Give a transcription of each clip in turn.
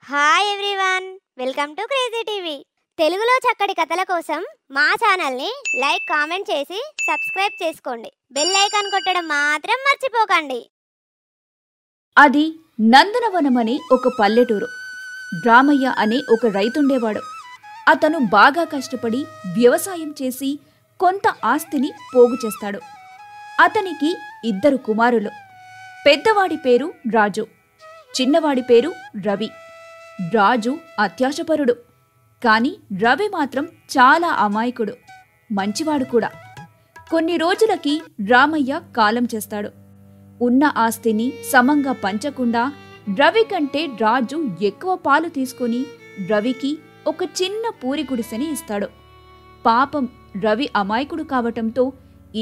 Hi everyone, welcome to crazy TV. తెలుగులో చక్కటి కథల కోసం మా ఛానల్ని లైక్, కామెంట్ చేసి సబ్స్క్రైబ్ చేసుకోండి. బెల్ ఐకాన్ కొట్టడం మాత్రం మర్చిపోకండి. అది నందనవనం అనే ఒక పల్లెటూరు. రామయ్య అనే ఒక రైతుండేవాడు. అతను బాగా కష్టపడి వ్యవసాయం చేసి కొంత ఆస్తిని పోగు చేస్తాడు. అతనికి 2 కుమారులు. పెద్దవాడి పేరు రాజు, చిన్నవాడి పేరు రవి. రాజు అత్యాశపరుడు, కాని రవి మాత్రం చాలా అమాయకుడు, మంచివాడు కూడా. కొన్ని రోజులకి రామయ్య కాలం చేస్తాడు. ఉన్న ఆస్తిని సమంగా పంచకుండా రవి కంటే రాజు ఎక్కువ పాలు తీసుకుని రవికి ఒక చిన్న పూరి గుడిసెని ఇస్తాడు. పాపం రవి అమాయకుడు కావటంతో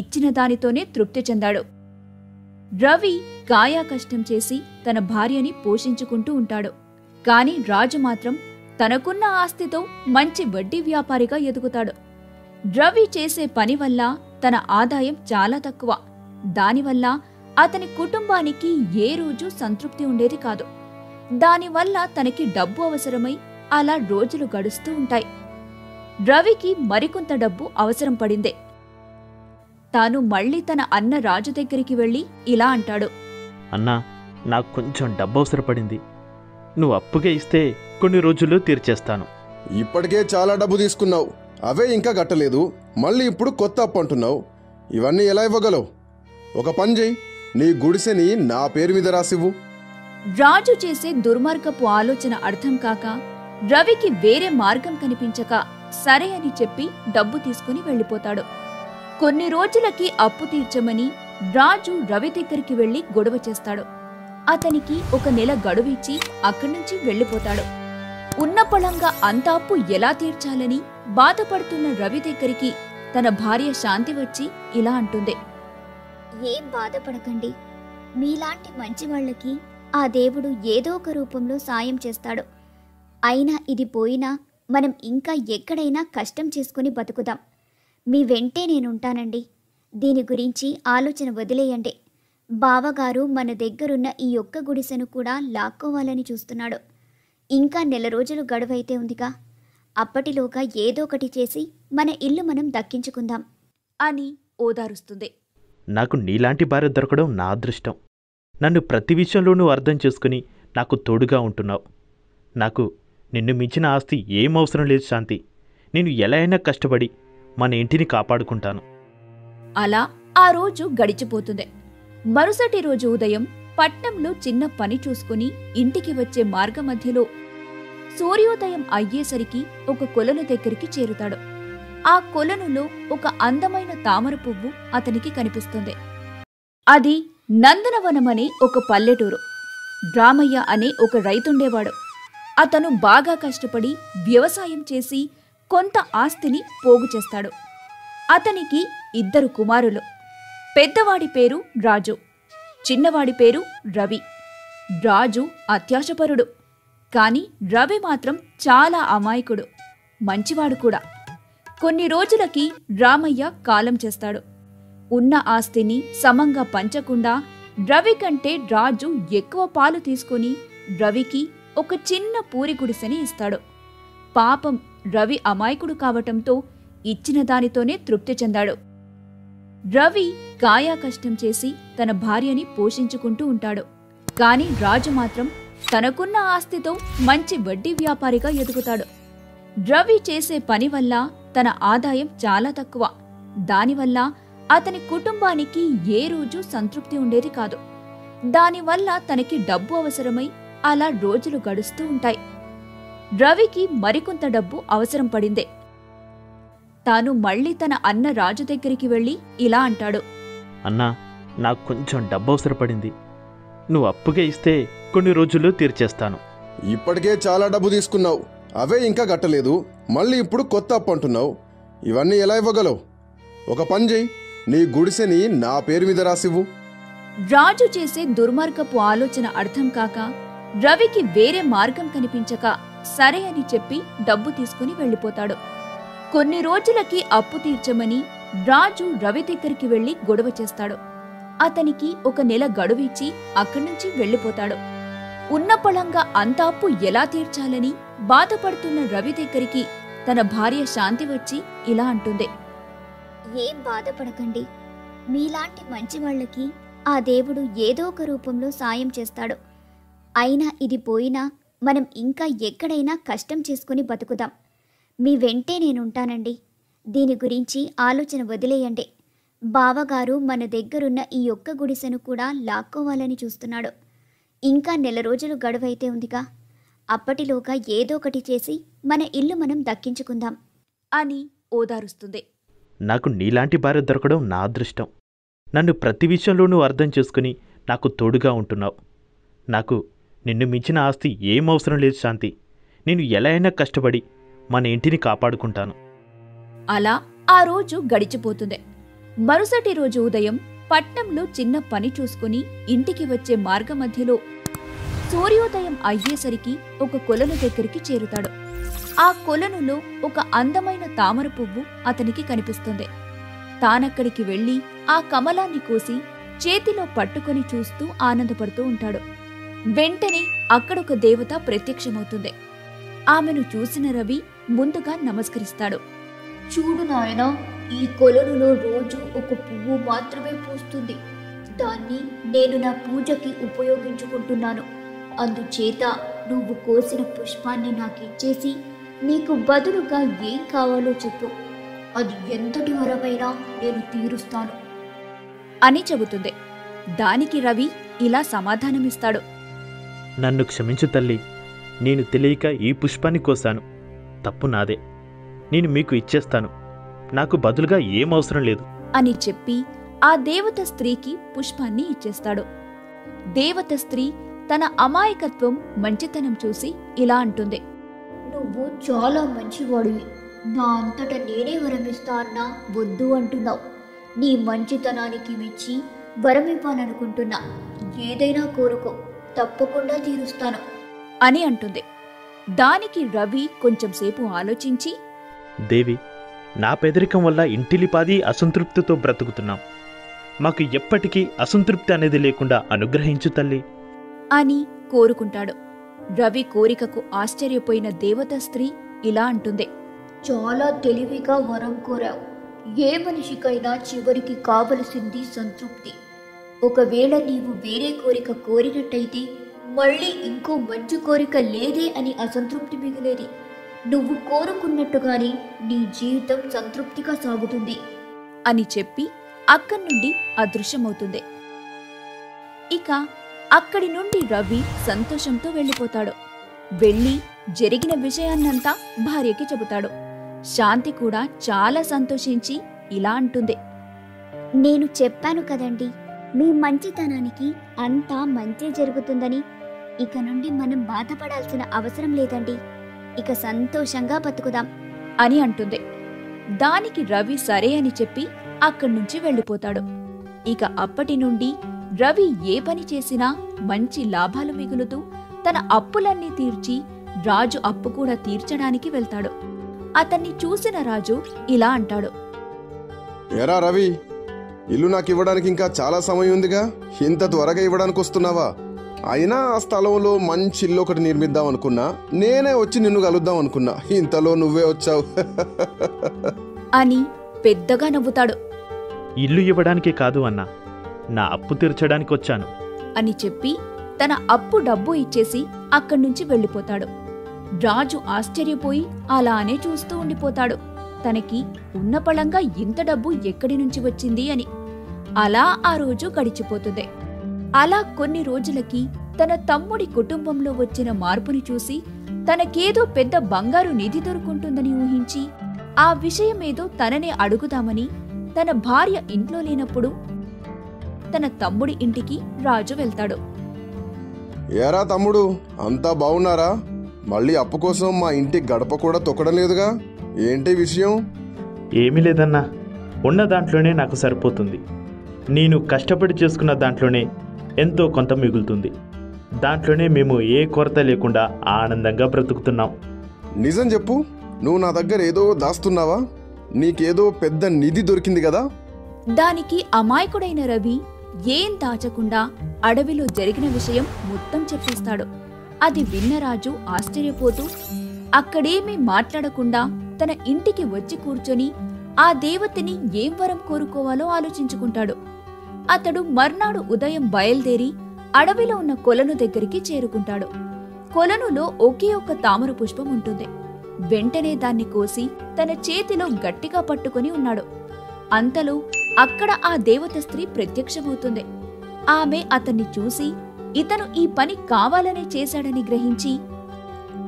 ఇచ్చిన దానితోనే తృప్తి చెందాడు. రవి కాయా కష్టం చేసి తన భార్యని పోషించుకుంటూ ఉంటాడు. కాని రాజు మాత్రం తనకున్న ఆస్తితో మంచి వడ్డీ వ్యాపారిగా ఎదుగుతాడు. రవి చేసే పని వల్ల తన ఆదాయం చాలా తక్కువ. దానివల్ల అతని కుటుంబానికి ఏ రోజు సంతృప్తి ఉండేది కాదు. దానివల్ల తనకి డబ్బు అవసరమై అలా రోజులు గడుస్తూ ఉంటాయి. రవికి మరికొంత డబ్బు అవసరం పడిందే. తాను మళ్లీ తన అన్న రాజు దగ్గరికి వెళ్లి ఇలా అంటాడు. అన్నా, నాకు కొంచెం డబ్బు అవసరపడింది. నువ్వు అప్పుగా ఇస్తే కొన్ని రోజుల్లో తీర్చేస్తాను. ఇప్పటికే చాలా డబ్బు తీసుకున్నావు, అవే ఇంకా కట్టలేదు. మళ్ళీ ఇప్పుడు కొత్త అప్పు అంటున్నావు. ఇవన్నీ ఎలా ఇవ్వగలవు? ఒక పని చెయ్యి, నీ గుడిసెని నా పేరు మీద రాసివ్వు. రాజు చేసే దుర్మార్గపు ఆలోచన అర్థం కాక రవికి వేరే మార్గం కనిపించక సరే అని చెప్పి డబ్బు తీసుకుని వెళ్ళిపోతాడు. కొన్ని రోజులకి అప్పు తీర్చమని రాజు రవి దగ్గరికి వెళ్లి గొడవ చేస్తాడు. అతనికి 1 నెల గడువిచ్చి అక్కడ్నుంచి వెళ్ళిపోతాడు. ఉన్న పొలంగా అంత అప్పు ఎలా తీర్చాలని బాధపడుతున్న రవి దగ్గరికి తన భార్య శాంతి వచ్చి ఇలా అంటుంది. ఏం బాధపడకండి, మీలాంటి మంచి వాళ్ళకి ఆ దేవుడు ఏదో ఒక రూపంలో సాయం చేస్తాడు. అయినా ఇది పోయినా మనం ఇంకా ఎక్కడైనా కష్టం చేసుకుని బతుకుదాం. మీ వెంటే నేనుంటానండి. దీని గురించి ఆలోచన వదిలేయండి. బావగారు మన దగ్గరున్న ఈ ఒక్క గుడిసెను కూడా లాక్కోవాలని చూస్తున్నాడు. ఇంకా 1 నెల రోజులు గడువైతే ఉందిగా, అప్పటిలోగా ఏదో ఒకటి చేసి మన ఇల్లు మనం దక్కించుకుందాం అని ఓదారుస్తుంది. నాకు నీలాంటి భార్య దొరకడం నా అదృష్టం. నన్ను ప్రతి విషయంలోనూ అర్థం చేసుకుని నాకు తోడుగా ఉంటున్నావు. నాకు నిన్ను మించిన ఆస్తి ఏం అవసరం లేదు శాంతి. నేను ఎలా అయినా కష్టపడి మన ఇంటిని కాపాడుకుంటాను. అలా ఆ రోజు గడిచిపోతుంది. మరుసటి రోజు ఉదయం పట్నంలో చిన్న పని చూసుకుని ఇంటికి వచ్చే మార్గ మధ్యలో సూర్యోదయం అయ్యేసరికి ఒక కొలను దగ్గరికి చేరుతాడు. ఆ కొలనులో ఒక అందమైన తామర పువ్వు అతనికి కనిపిస్తుంది. అది నందనవనమనే ఒక పల్లెటూరు. రామయ్య అనే ఒక రైతుండేవాడు. అతను బాగా కష్టపడి వ్యవసాయం చేసి కొంత ఆస్తిని పోగు చేస్తాడు. అతనికి 2 కుమారులు. పెద్దవాడి పేరు రాజు, చిన్నవాడి పేరు రవి. రాజు అత్యాశపరుడు, కాని రవి మాత్రం చాలా అమాయకుడు, మంచివాడు కూడా. కొన్ని రోజులకి రామయ్య కాలం చేస్తాడు. ఉన్న ఆస్తిని సమంగా పంచకుండా రవి కంటే రాజు ఎక్కువ పాలు తీసుకుని రవికి ఒక చిన్న పూరి గుడిసెని ఇస్తాడు. పాపం రవి అమాయకుడు కావటంతో ఇచ్చిన దానితోనే తృప్తి చెందాడు. రవి కాయా కష్టం చేసి తన భార్యని పోషించుకుంటూ ఉంటాడు. కాని రాజు మాత్రం తనకున్న ఆస్తితో మంచి వడ్డీ వ్యాపారిగా ఎదుగుతాడు. రవి చేసే పని వల్ల తన ఆదాయం చాలా తక్కువ. దానివల్ల అతని కుటుంబానికి ఏ రోజు సంతృప్తి ఉండేది కాదు. దానివల్ల తనకి డబ్బు అవసరమై అలా రోజులు గడుస్తూ ఉంటాయి. రవికి మరికొంత డబ్బు అవసరం పడిందే. తాను మళ్లీ తన అన్న రాజు దగ్గరికి వెళ్లి ఇలా అంటాడు. అన్నా, నాకు కొంచెం డబ్బు అవసరపడింది. నువ్వు అప్పుగా ఇస్తే కొన్ని రోజుల్లో తీర్చేస్తాను. ఇప్పటికే చాలా డబ్బు తీసుకున్నావు, అవే ఇంకా కట్టలేదు. మళ్ళీ ఇప్పుడు కొత్త అప్పు అంటున్నావు. ఇవన్నీ ఎలా ఇవ్వగలవు? ఒక పని చెయ్యి, నీ గుడిసెని నా పేరు మీద రాసివ్వు. రాజు చేసే దుర్మార్గపు ఆలోచన అర్థం కాక రవికి వేరే మార్గం కనిపించక సరే అని చెప్పి డబ్బు తీసుకుని వెళ్ళిపోతాడు. కొన్ని రోజులకి అప్పు తీర్చమని రాజు రవి దగ్గరికి వెళ్లి గొడవ చేస్తాడు. అతనికి 1 నెల గడువిచ్చి అక్కడ్నుంచి వెళ్ళిపోతాడు. ఉన్నపళంగా అంత అప్పు ఎలా తీర్చాలని బాధపడుతున్న రవి దగ్గరికి తన భార్య శాంతి వచ్చి ఇలా అంటుంది. ఏం బాధపడకండి, మీలాంటి మంచి వాళ్ళకి ఆ దేవుడు ఏదో ఒక రూపంలో సాయం చేస్తాడు. అయినా ఇది పోయినా మనం ఇంకా ఎక్కడైనా కష్టం చేసుకుని బతుకుదాం. మీ వెంటే నేనుంటానండి. దీని గురించి ఆలోచన వదిలేయండి. బావగారు మన దగ్గరున్న ఈ ఒక్క గుడిసెను కూడా లాక్కోవాలని చూస్తున్నాడు. ఇంకా నెల రోజులు గడువైతే ఉందిగా, అప్పటిలోగా ఏదో ఒకటి చేసి మన ఇల్లు మనం దక్కించుకుందాం అని ఓదారుస్తుంది. నాకు నీలాంటి భార్య దొరకడం నా అదృష్టం. నన్ను ప్రతి విషయంలోనూ అర్థం చేసుకుని నాకు తోడుగా ఉంటున్నావు. నాకు నిన్ను మించిన ఆస్తి ఏం అవసరం లేదు శాంతి. నేను ఎలా అయినా కష్టపడి మన ఇంటిని కాపాడుకుంటాను. అలా ఆ రోజు గడిచిపోతుంది. మరుసటి రోజు ఉదయం పట్నంలో చిన్న పని చూసుకుని ఇంటికి వచ్చే మార్గమధ్యలో సూర్యోదయం అయ్యేసరికి ఒక కొలను దగ్గరికి చేరుతాడు. ఆ కొలనులో ఒక అందమైన తామర పువ్వు అతనికి కనిపిస్తుంది. తానక్కడికి వెళ్లి ఆ కమలాన్ని కోసి చేతిలో పట్టుకొని చూస్తూ ఆనందపడుతూ ఉంటాడు. వెంటనే అక్కడొక దేవత ప్రత్యక్షమవుతుంది. ఆమెను చూసిన రవి ముందుగా నమస్కరిస్తాడు. చూడు నాయనా, ఈ కొలనులో రోజు ఒక పువ్వు మాత్రమే పూస్తుంది. దాన్ని నేను నా పూజకి ఉపయోగించుకుంటున్నాను. అందుచేత నువ్వు కోసిన పుష్పాన్ని నాకు ఇచ్చేసి నీకు బదులుగా ఏం కావాలో చెప్పు. అది ఎంతటి వరమైనా నేను తీరుస్తాను అని చెబుతుంది. దానికి రవి ఇలా సమాధానమిస్తాడు. నన్ను క్షమించు తల్లి. నేను తెలియక ఈ పుష్పాన్ని కోశాను. తప్పు నాదే. నేను మీకు ఇచ్చేస్తాను. నాకు బదులుగా ఏం అవసరం లేదు అని చెప్పి ఆ దేవత స్త్రీకి పుష్పాన్ని ఇచ్చేస్తాడు. దేవత స్త్రీ తన అమాయకత్వం, మంచితనం చూసి ఇలా అంటుంది. నువ్వు చాలా మంచివాడివి. నా అంతట నేనే వరమిస్తా అన్నా వద్దు అంటున్నావు. నీ మంచితనానికి మెచ్చి వరమివ్వాలనుకుంటున్నా. ఏదైనా కోరుకో, తప్పకుండా తీరుస్తాను అని అంటుంది. దానికి రవి కొంచెంసేపు ఆలోచించి, దేవి, నా పేదరికం వల్ల ఇంటిలిపాది అసంతృప్తితో బ్రతుకుతున్నాం. మాకు ఎప్పటికీ అసంతృప్తి అనేది లేకుండా అనుగ్రహించు తల్లి అని కోరుకుంటాడు. రవి కోరికకు ఆశ్చర్యపోయిన దేవత స్త్రీ ఇలా అంటుంది. చాలా తెలివిగా వరం కోరావు. ఏ మనిషికైనా చివరికి కావలసింది సంతృప్తి. ఒకవేళ నీవు వేరే కోరిక కోరినట్టయితే మళ్ళీ ఇంకో మంచి కోరిక లేదే అని అసంతృప్తి మిగిలేది. నువ్వు కోరుకున్నట్టుగానే నీ జీవితం సంతృప్తిగా సాగుతుంది అని చెప్పి అక్కడి నుండి అదృశ్యమవుతుంది. ఇక అక్కడి నుండి రవి సంతోషంతో వెళ్ళిపోతాడు. వెళ్ళి జరిగిన విషయాన్నంతా భార్యకి చెబుతాడు. శాంతి కూడా చాలా సంతోషించి ఇలా అంటుంది. నేను చెప్పాను కదండి, మీ మంచితనానికి అంతా మంచి జరుగుతుందని. ఇక నుండి మనం బాధపడాల్సిన అవసరం లేదండి. ఇక సంతోషంగా బతుకుదాం అని అంటుంది. దానికి రవి సరే అని చెప్పి అక్కడి నుంచి వెళ్ళిపోతాడు. ఇక అప్పటి నుండి రవి ఏ పని చేసినా మంచి లాభాలు మిగులుతూ తన అప్పులన్నీ తీర్చి రాజు అప్పు కూడా తీర్చడానికి వెళ్తాడు. అతన్ని చూసిన రాజు ఇలా అంటాడు. ఎరా రవి, ఇల్లు నాకు ఇవ్వడానికి ఇంకా చాలా సమయం ఉందిగా, ఇంత త్వరగా ఇవ్వడానికి వస్తున్నావా? అయినా ఆ స్థలంలో మంచి ఇల్లు ఒకటి నిర్మిద్దాం అనుకున్నా. నేనే వచ్చి నిన్ను కలుద్దాం అనుకున్నా. ఇంతలో నువ్వే వచ్చావు. అని పెద్దగా నవ్వుతాడు. ఇల్లు ఇవ్వడానికే కాదు అన్నా, నా అప్పు తీర్చడానికి వచ్చాను అని చెప్పి తన అప్పు డబ్బు ఇచ్చేసి అక్కడి నుంచి వెళ్ళిపోతాడు. రాజు ఆశ్చర్యపోయి అలానే చూస్తూ ఉండిపోతాడు. తనకి ఉన్నపళంగా ఇంత డబ్బు ఎక్కడి నుంచి వచ్చింది అని. అలా ఆ రోజు గడిచిపోతుంది. అలా కొన్ని రోజులకి తన తమ్ముడి కుటుంబంలో వచ్చిన మార్పుని చూసి తనకేదో పెద్ద బంగారు నిధి దొరుకుంటుందని ఊహించి ఆ విషయమేదో తననే అడుగుదామని తన భార్య ఇంట్లో లేనప్పుడు తన తమ్ముడి ఇంటికి రాజు వెళ్తాడు. ఏరా తమ్ముడు, అంతా బాగున్నారా? మళ్ళీ అప్పు కోసం మా ఇంటి గడప కూడా తొక్కడం లేదుగా, ఏంటి విషయం? ఏమీ లేదన్నా, ఉన్న దాంట్లోనే నాకు సరిపోతుంది. నేను కష్టపడి చేసుకున్న దాంట్లోనే ఎంతో కొంత మిగులుతుంది. దాంట్లోనే మేము ఏ కొరత లేకుండా ఆనందంగా బ్రతుకుతున్నాం. నిజం చెప్పు, నువ్వు నా దగ్గర ఏదో దాస్తున్నావా? నీకేదో పెద్ద నిధి దొరికింది కదా? దానికి అమాయకుడైన రవి ఏం దాచకుండా అడవిలో జరిగిన విషయం మొత్తం చెప్పేస్తాడు. అది విన్న రాజు ఆశ్చర్యపోతూ అక్కడేమీ మాట్లాడకుండా తన ఇంటికి వచ్చి కూర్చొని ఆ దేవతని ఏం వరం కోరుకోవాలో ఆలోచించుకుంటాడు. అతడు మర్నాడు ఉదయం బయలుదేరి అడవిలో ఉన్న కొలను దగ్గరికి చేరుకుంటాడు. కొలనులో ఒకే ఒక్క తామర పుష్పం ఉంటుంది. వెంటనే దాన్ని కోసి తన చేతిలో గట్టిగా పట్టుకుని ఉన్నాడు. అంతలో అక్కడ ఆ దేవత స్త్రీ ప్రత్యక్షమవుతుంది. ఆమె అతన్ని చూసి ఇతను ఈ పని కావాలనే చేశాడని గ్రహించి,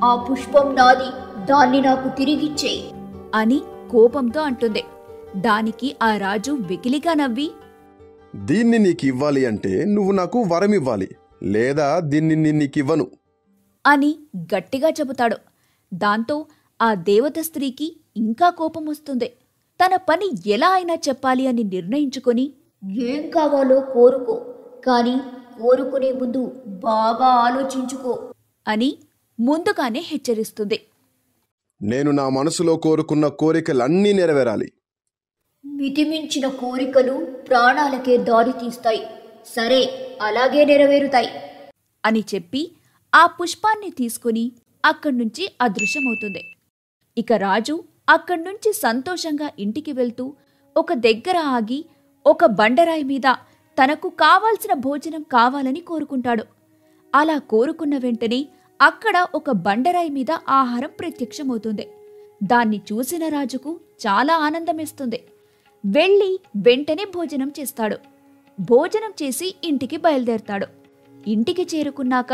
ఆ పుష్పం నాది, దాన్ని నాకు తిరిగిచ్చేయి అని కోపంతో అంటుంది. దానికి ఆ రాజు వెకిలిగా నవ్వి, దీన్ని నీకివ్వాలి అంటే నువ్వు నాకు వరమివ్వాలి, లేదా దీన్ని నీకివ్వను అని గట్టిగా చెబుతాడు. దాంతో ఆ దేవత స్త్రీకి ఇంకా కోపం వస్తుంది. తన పని ఎలా అయినా చెప్పాలి అని నిర్ణయించుకొని, ఏం కావాలో కోరుకో, కానీ కోరుకునే ముందు బాగా ఆలోచించుకో అని ముందుగానే హెచ్చరిస్తుంది. నేను నా మనసులో కోరుకున్న కోరికలన్నీ నెరవేరాలి. మితిమించిన కోరికలు ప్రాణాలకే దారి తీస్తాయి. సరే, అలాగే నెరవేరుతాయి అని చెప్పి ఆ పుష్పాన్ని తీసుకుని అక్కడ్నుంచి అదృశ్యమవుతుంది. ఇక రాజు అక్కడ్నుంచి సంతోషంగా ఇంటికి వెళ్తూ ఒక దగ్గర ఆగి ఒక బండరాయి మీద తనకు కావాల్సిన భోజనం కావాలని కోరుకుంటాడు. అలా కోరుకున్న వెంటనే అక్కడ ఒక బండరాయి మీద ఆహారం ప్రత్యక్షమవుతుంది. దాన్ని చూసిన రాజుకు చాలా ఆనందమేస్తుంది. వెళ్ళి వెంటనే భోజనం చేస్తాడు. భోజనం చేసి ఇంటికి బయలుదేరతాడు. ఇంటికి చేరుకున్నాక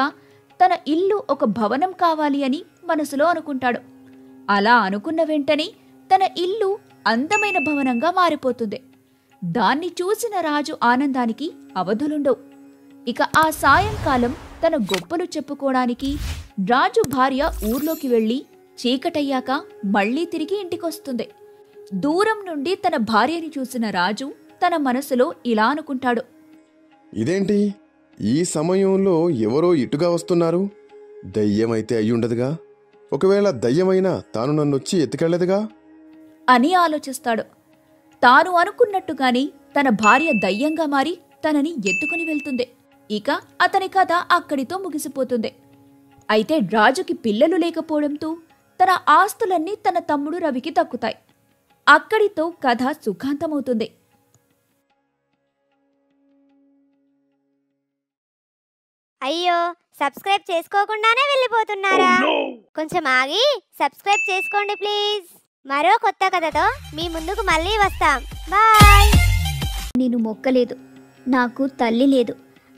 తన ఇల్లు ఒక భవనం కావాలి అని మనసులో అనుకుంటాడు. అలా అనుకున్న వెంటనే తన ఇల్లు అందమైన భవనంగా మారిపోతుంది. దాన్ని చూసిన రాజు ఆనందానికి అవధులుండవు. ఇక ఆ సాయంకాలం తన గొప్పలు చెప్పుకోవడానికి రాజు భార్య ఊర్లోకి వెళ్లి చీకటయ్యాక మళ్లీ తిరిగి ఇంటికొస్తుంది. దూరం నుండి తన భార్యని చూసిన రాజు తన మనసులో ఇలా అనుకుంటాడు, ఇదేంటి ఈ సమయంలో ఎవరో ఇటుగా వస్తున్నారు? దయ్యమైతే అయ్యుండదుగా. ఒకవేళ దయ్యమైనా తాను నన్నొచ్చి ఎత్తుకెళ్లదుగా అని ఆలోచిస్తాడు. తాను అనుకున్నట్టుగానే తన భార్య దయ్యంగా మారి తనని ఎత్తుకుని వెళ్తుంది. ఇక అతని కథ అక్కడితో ముగిసిపోతుంది. అయితే రాజుకి పిల్లలు లేకపోవడంతో తన ఆస్తులన్నీ తన తమ్ముడు రవికి దక్కుతాయి. అక్కడితో కథ సుఖాంతమవుతుంది. అయ్యో, సబ్స్క్రైబ్ చేసుకోకుండానే వెళ్ళిపోతున్నారా? కొంచెం ఆగి సబ్స్క్రైబ్ చేసుకోండి ప్లీజ్. మరో కొత్త కథతో మీ ముందుకు మళ్ళీ వస్తాం. బాయ్. నేను మొక్కలేదు, నాకు తల్లి లేదు,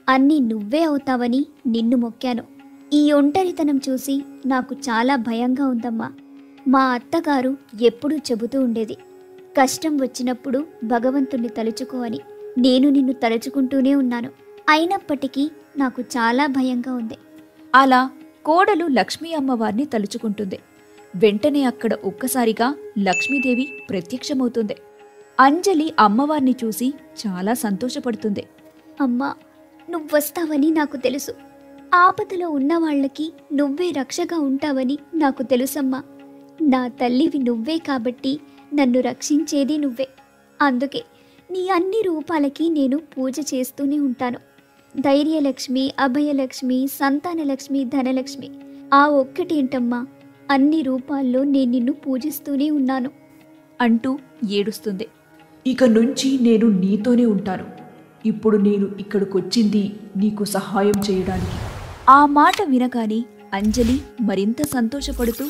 అన్నీ నువ్వే అవుతావని నిన్ను మొక్కాను. ఈ ఒంటరితనం చూసి నాకు చాలా భయంగా ఉందమ్మా. మా అత్తగారు ఎప్పుడూ చెబుతూ ఉండేది, కష్టం వచ్చినప్పుడు భగవంతుణ్ణి తలుచుకో అని. నేను నిన్ను తలుచుకుంటూనే ఉన్నాను. అయినప్పటికీ నాకు చాలా భయంగా ఉంది. అలా కోడలు లక్ష్మీ అమ్మవారిని తలుచుకుంటుంది. వెంటనే అక్కడ ఒక్కసారిగా లక్ష్మీదేవి ప్రత్యక్షమవుతుంది. అంజలి అమ్మవారిని చూసి చాలా సంతోషపడుతుంది. అమ్మా, నువ్వొస్తావని నాకు తెలుసు. ఆపదలో ఉన్నవాళ్లకి నువ్వే రక్షగా ఉంటావని నాకు తెలుసమ్మా. నా తల్లివి నువ్వే కాబట్టి నన్ను రక్షించేది నువ్వే. అందుకే నీ అన్ని రూపాలకి నేను పూజ చేస్తూనే ఉంటాను. ధైర్యలక్ష్మి, అభయలక్ష్మి, సంతానలక్ష్మి, ధనలక్ష్మి. ఆ ఒక్కటేంటమ్మా, అన్ని రూపాల్లో నేను నిన్ను పూజిస్తూనే ఉన్నాను అంటూ ఏడుస్తుంది. ఇక నుంచి నేను నీతోనే ఉంటాను. ఇప్పుడు నేను ఇక్కడికొచ్చింది నీకు సహాయం చేయడానికి. ఆ మాట వినగానే అంజలి మరింత సంతోషపడుతూ,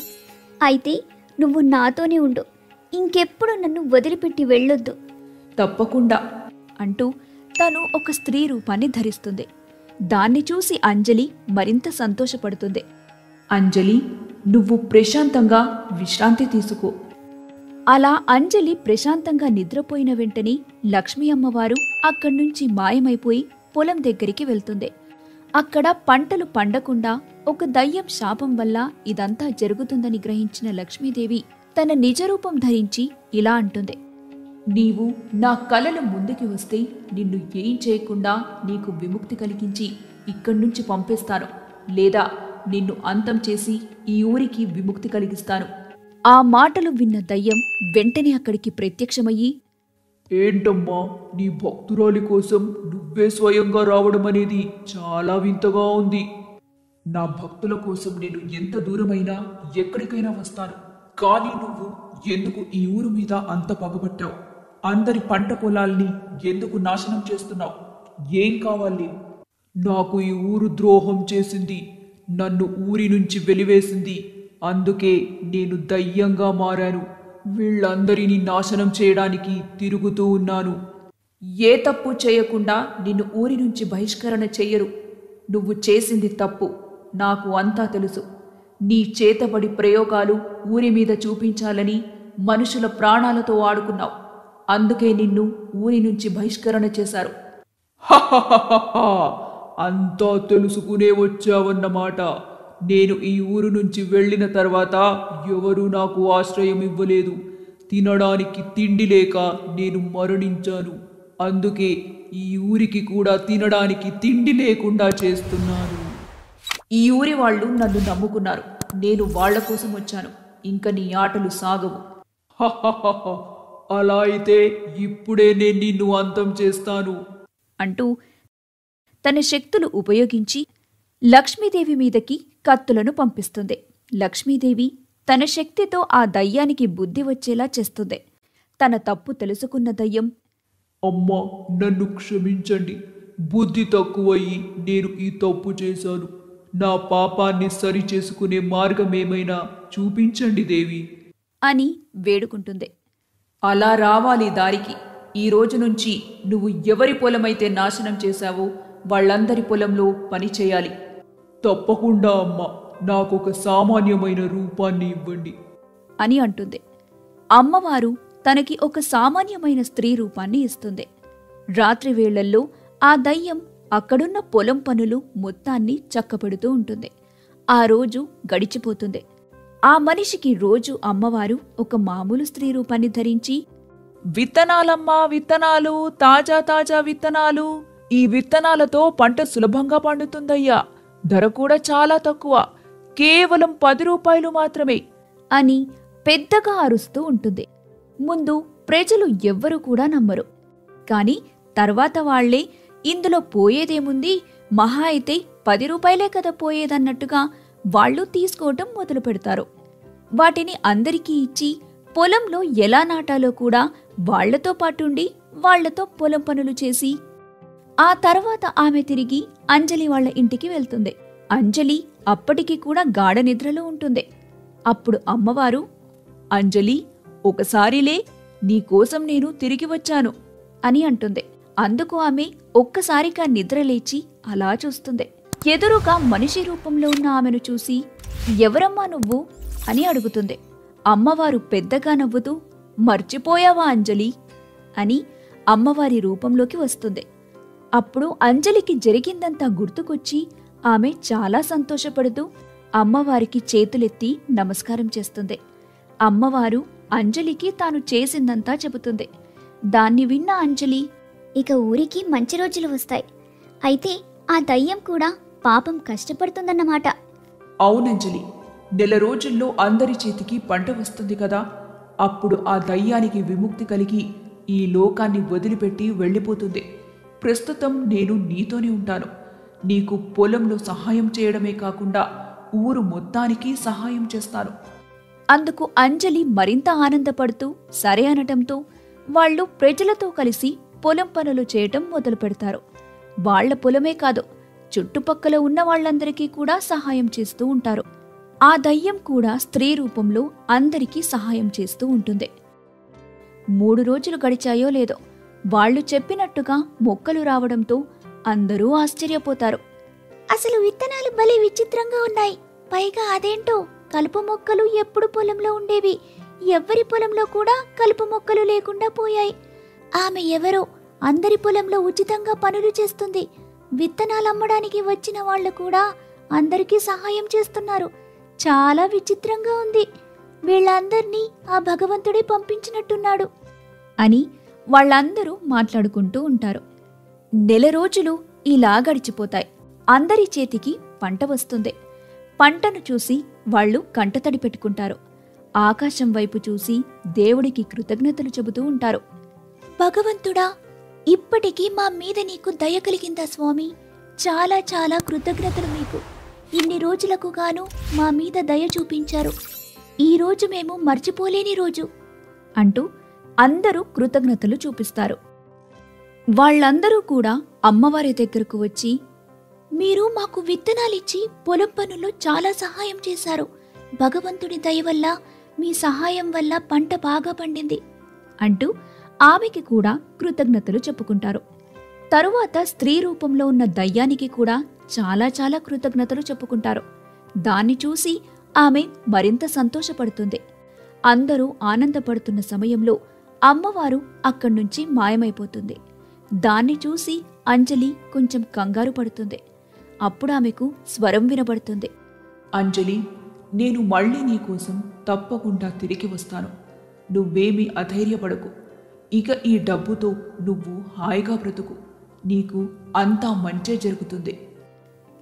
అయితే నువ్వు నాతోనే ఉండు, ఇంకెప్పుడు నన్ను వదిలిపెట్టి వెళ్ళొద్దు. తప్పకుండా అంటూ తను ఒక స్త్రీ రూపాన్ని ధరిస్తుంది. దాన్ని చూసి అంజలి మరింత సంతోషపడుతుంది. అంజలి, నువ్వు ప్రశాంతంగా విశ్రాంతి తీసుకో. అలా అంజలి ప్రశాంతంగా నిద్రపోయిన వెంటనే లక్ష్మీ అమ్మవారు అక్కడ్నుంచి మాయమైపోయి పొలం దగ్గరికి వెళ్తుంది. అక్కడ పంటలు పండకుండా ఒక దయ్యం శాపం వల్ల ఇదంతా జరుగుతుందని గ్రహించిన లక్ష్మీదేవి తన నిజరూపం ధరించి ఇలా అంటుంది, నీవు నా కలల ముందుకి వస్తే నిన్ను ఏం చేయకుండా నీకు విముక్తి కలిగించి ఇక్కడ్నుంచి పంపేస్తాను, లేదా నిన్ను అంతం చేసి ఈ ఊరికి విముక్తి కలిగిస్తాను. ఆ మాటలు విన్న దయ్యం వెంటనే అక్కడికి ప్రత్యక్షమయ్యి, ఏంటమ్మా, నీ భక్తురాలి కోసం నువ్వే స్వయంగా రావడం అనేది చాలా వింతగా ఉంది. నా భక్తుల కోసం నేను ఎంత దూరమైనా ఎక్కడికైనా వస్తాను. కానీ నువ్వు ఎందుకు ఈ ఊరు మీద అంత పగబట్టావు? అందరి పంట పొలాల్ని ఎందుకు నాశనం చేస్తున్నావు? ఏం కావాలి? నాకు ఈ ఊరు ద్రోహం చేసింది, నన్ను ఊరి నుంచి వెలివేసింది. అందుకే నేను దయ్యంగా మారాను. వీళ్ళందరినీ నాశనం చేయడానికి తిరుగుతూ ఉన్నాను. ఏ తప్పు చేయకుండా నిన్ను ఊరి నుంచి బహిష్కరణ చెయ్యరు. నువ్వు చేసింది తప్పు, నాకు అంతా తెలుసు. నీ చేతబడి ప్రయోగాలు ఊరి మీద చూపించాలని మనుషుల ప్రాణాలతో ఆడుకున్నావు. అందుకే నిన్ను ఊరి నుంచి బహిష్కరణ చేశారు. అంతా తెలుసుకునే వచ్చావన్నమాట. నేను ఈ ఊరు నుంచి వెళ్ళిన తర్వాత ఎవరూ నాకు ఆశ్రయం ఇవ్వలేదు. తినడానికి తిండి లేక నేను మరణించాను. అందుకే ఈ ఊరికి కూడా తినడానికి తిండి లేకుండా చేస్తున్నాను. ఈ ఊరి వాళ్ళు నన్ను నమ్ముకున్నారు. నేను వాళ్ల కోసం వచ్చాను. ఇంక నీ ఆటలు సాగవు. అలా అయితే ఇప్పుడే నేను నిన్ను అంతం చేస్తాను అంటూ తన శక్తులు ఉపయోగించి లక్ష్మీదేవి మీదకి కత్తులను పంపిస్తుంది. లక్ష్మీదేవి తన శక్తితో ఆ దయ్యానికి బుద్ధి వచ్చేలా చేస్తుంది. తన తప్పు తెలుసుకున్న దయ్యం, అమ్మా, నన్ను క్షమించండి. బుద్ధి తక్కువయ్యి నేను ఈ తప్పు చేశాను. నా పాపాన్ని సరిచేసుకునే మార్గమేమైనా చూపించండి దేవి అని వేడుకుంటుంది. అలా రావాలి దారికి. ఈ రోజు నుంచి నువ్వు ఎవరి పొలమైతే నాశనం చేశావో వాళ్ళందరి పొలంలో పని చేయాలి. తప్పకుండా అమ్మా, నాకొక సామాన్యమైన రూపాన్ని ఇవ్వండి అని అంటుంది. అమ్మవారు తనకి ఒక సామాన్యమైన స్త్రీ రూపాన్ని ఇస్తుంది. రాత్రి వేళల్లో ఆ దయ్యం అక్కడున్న పొలం పనులు మొత్తాన్ని చక్కపెడుతూ ఉంటుంది. ఆ రోజు గడిచిపోతుంది. ఆ మనిషికి రోజు అమ్మవారు ఒక మామూలు స్త్రీ రూపాన్ని ధరించి, విత్తనాలమ్మా, విత్తనాలు, తాజా తాజా విత్తనాలు. ఈ విత్తనాలతో పంట సులభంగా పండుతుందయ్యా. ధర కూడా చాలా తక్కువ, కేవలం 10 రూపాయలు మాత్రమే అని పెద్దగా అరుస్తూ ఉంటుంది. ముందు ప్రజలు ఎవ్వరూ కూడా నమ్మరు. కాని తర్వాత వాళ్లే ఇందులో పోయేదేముంది, మహా అయితే 10 రూపాయలే కదా పోయేదన్నట్టుగా వాళ్ళు తీసుకోవటం మొదలు పెడతారు. వాటిని అందరికీ ఇచ్చి పొలంలో ఎలా నాటాలో కూడా వాళ్లతో పాటుండి వాళ్లతో పొలం పనులు చేసి ఆ తర్వాత ఆమె తిరిగి అంజలి వాళ్ల ఇంటికి వెళ్తుంది. అంజలి అప్పటికి కూడా గాఢ నిద్రలో ఉంటుంది. అప్పుడు అమ్మవారు, అంజలి, ఒకసారిలే, నీకోసం నేను తిరిగి వచ్చాను అని అంటుంది. అందుకు ఆమె ఒక్కసారిగా నిద్రలేచి అలా చూస్తుంది. ఎదురుగా మనిషి రూపంలో ఉన్న ఆమెను చూసి, ఎవరమ్మా నువ్వు అని అడుగుతుంది. అమ్మవారు పెద్దగా నవ్వుతూ, మర్చిపోయావా అంజలి అని అమ్మవారి రూపంలోకి వస్తుంది. అప్పుడు అంజలికి జరిగిందంతా గుర్తుకొచ్చి ఆమె చాలా సంతోషపడుతూ అమ్మవారికి చేతులెత్తి నమస్కారం చేస్తుంది. అమ్మవారు అంజలికి తాను చేసిందంతా చెబుతుంది. దాన్ని విన్న అంజలి, ఇక ఊరికి మంచి రోజులు వస్తాయి. అయితే ఆ దయ్యం కూడా పాపం కష్టపడుతుందన్నమాట. అవునంజలి, నెల రోజుల్లో అందరి చేతికి పంట వస్తుంది కదా. అప్పుడు ఆ దయ్యానికి విముక్తి కలిగి ఈ లోకాన్ని వదిలిపెట్టి వెళ్ళిపోతుంది. ప్రస్తుతం నేను నీతోనే ఉంటాను. నీకు పొలంలో సహాయం చేయడమే కాకుండా ఊరు మొత్తానికి సహాయం చేస్తాను. అందుకు అంజలి మరింత ఆనందపడుతూ సరే అనటంతో వాళ్ళు ప్రజలతో కలిసి పొలం పనులు చేయటం మొదలు పెడతారు. వాళ్ల పొలమే కాదు, చుట్టుపక్కల ఉన్న వాళ్లందరికీ కూడా సహాయం చేస్తూ ఉంటారు. ఆ దయ్యం కూడా స్త్రీ రూపంలో అందరికీ సహాయం చేస్తూ ఉంటుంది. 3 రోజులు గడిచాయో లేదో వాళ్లు చెప్పినట్టుగా మొక్కలు రావడంతో అందరూ ఆశ్చర్యపోతారు. అసలు విత్తనాలు భలే విచిత్రంగా ఉన్నాయి. పైగా అదేంటో కలుపు మొక్కలు ఎప్పుడు పొలంలో ఉండేవి, ఎవ్వరి పొలంలో కూడా కలుపు మొక్కలు లేకుండా పోయాయి. ఆమె ఎవరో అందరి పొలంలో ఉచితంగా పనులు చేస్తుంది. విత్తనాలు అమ్మడానికి వచ్చిన వాళ్ళు కూడా అందరికీ సహాయం చేస్తున్నారు. చాలా విచిత్రంగా ఉంది. వీళ్ళందర్నీ ఆ భగవంతుడే పంపించినట్టున్నాడు అని వాళ్ళందరూ మాట్లాడుకుంటూ ఉంటారు. నెల రోజులు ఇలా గడిచిపోతాయి. అందరి చేతికి పంట వస్తుంది. పంటను చూసి వాళ్ళు కంటతడి పెట్టుకుంటారు. ఆకాశం వైపు చూసి దేవుడికి కృతజ్ఞతలు చెబుతూ ఉంటారు. భగవంతుడా, ఇప్పటికీ మా మీద నీకు దయ కలిగిందా స్వామి? చాలా చాలా కృతజ్ఞతలు మీకు. ఇన్ని రోజులకు గాను మా మీద దయ చూపించారు. ఈ రోజు మేము మర్చిపోలేని రోజు అంటూ అందరూ కృతజ్ఞతలు చూపిస్తారు. వాళ్ళందరూ కూడా అమ్మవారి దగ్గరకు వచ్చి, మీరు మాకు విత్తనాలిచ్చి పొలం పనుల్లో చాలా సహాయం చేశారు. భగవంతుడి దయ వల్ల, మీ సహాయం వల్ల పంట బాగా పండింది అంటూ ఆమెకి కూడా కృతజ్ఞతలు చెప్పుకుంటారు. తరువాత స్త్రీ రూపంలో ఉన్న దయ్యానికి కూడా చాలా చాలా కృతజ్ఞతలు చెప్పుకుంటారు. దాన్ని చూసి ఆమె మరింత సంతోషపడుతుంది. అందరూ ఆనందపడుతున్న సమయంలో అమ్మవారు అక్కడ్నుంచి మాయమైపోతుంది. దాన్ని చూసి అంజలి కొంచెం కంగారు పడుతుంది. అప్పుడు ఆమెకు స్వరం వినబడుతుంది. అంజలి, నేను మళ్ళీ నీకోసం తప్పకుండా తిరిగి వస్తాను. నువ్వేమీ అధైర్యపడకు. ఇక ఈ డబ్బుతో నువ్వు హాయిగా బ్రతుకు. నీకు అంతా మంచే జరుగుతుంది.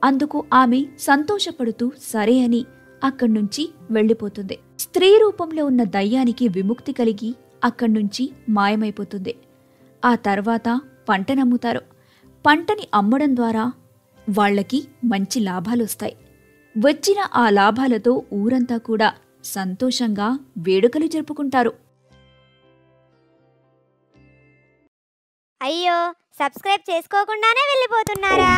అందుకు ఆమె సంతోషపడుతూ సరే అని అక్కడ్నుంచి వెళ్ళిపోతుంది. స్త్రీ రూపంలో ఉన్న దయ్యానికి విముక్తి కలిగి అక్కడ్నుంచి మాయమైపోతుంది. ఆ తర్వాత పంటనమ్ముతారు. పంటని అమ్మడం ద్వారా వాళ్లకి మంచి లాభాలొస్తాయి. వచ్చిన ఆ లాభాలతో ఊరంతా కూడా సంతోషంగా వేడుకలు జరుపుకుంటారు. అయ్యో, సబ్స్క్రైబ్ చేసుకోకుండానే వెళ్ళిపోతున్నారా?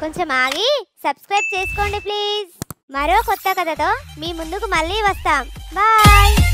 కొంచెం ఆగి సబ్స్క్రైబ్ చేసుకోండి ప్లీజ్. మరో కొత్త కథతో మీ ముందుకు మళ్ళీ వస్తాం. బాయ్.